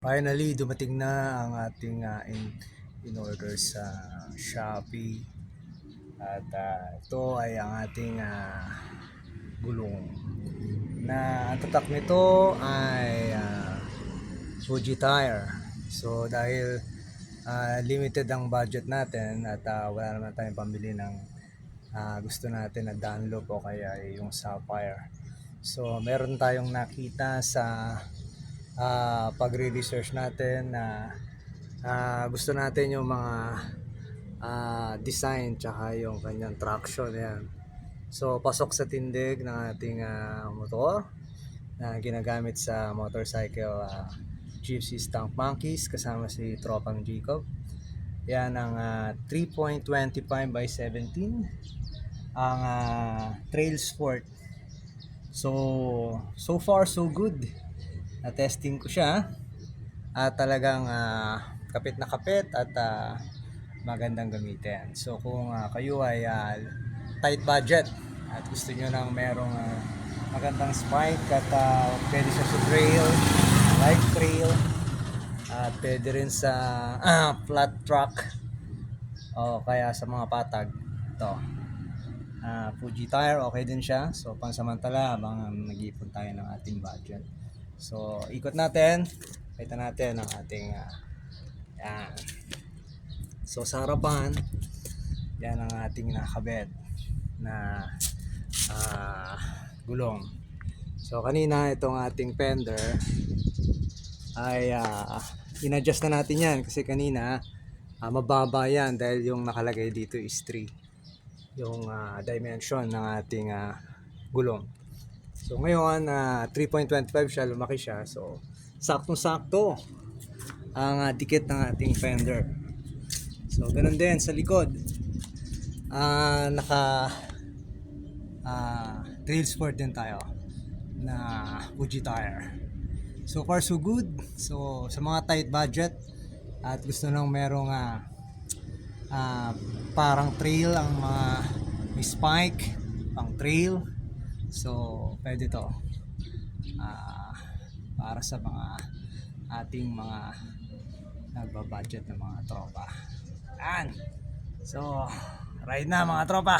Finally, dumating na ang ating in order sa Shopee. At ito ay ang ating gulong. Na ang tatak nito ay Fuji tire. So dahil limited ang budget natin at wala naman tayong pambili ng gusto natin na Dunlop o kaya yung Sapphire. So meron tayong nakita sa pagre-research natin na gusto natin yung mga design tsaka yung kanyang traction yan. So pasok sa tindig ng ating motor na ginagamit sa motorcycle Gypsy Stunk Monkeys kasama si Tropang Jacob. Yan ang 3.25 by 17 ang Trail Sport. So far so good. Na-testing ko siya at talagang kapit na kapit at magandang gamitin. So kung kayo ay tight budget at gusto nyo ng merong magandang spike at pwede siya sa trail, light trail, at pwede rin sa flat track o kaya sa mga patag, ito Fuji tire, okay din siya. So pansamantala habang nag-iipon tayo ng ating budget. So ikot natin, kita natin ang ating yan. So sa harapan, yan ang ating nakabit na gulong. So kanina itong ating fender ay in-adjust na natin yan kasi kanina mababa yan dahil yung nakalagay dito is 3 yung dimension ng ating gulong. So ngayon 3.25 siya, lumaki siya. So saktong-sakto ang dikit ng ating fender. So ganun din sa likod. Naka Trail Sport din tayo na Fuji tire. So far so good. So sa mga tight budget at gusto nang merong parang trail ang mga may spike pang trail, so pwede to para sa mga ating mga nagbabudget ng mga tropa. Yan. So ride na mga tropa.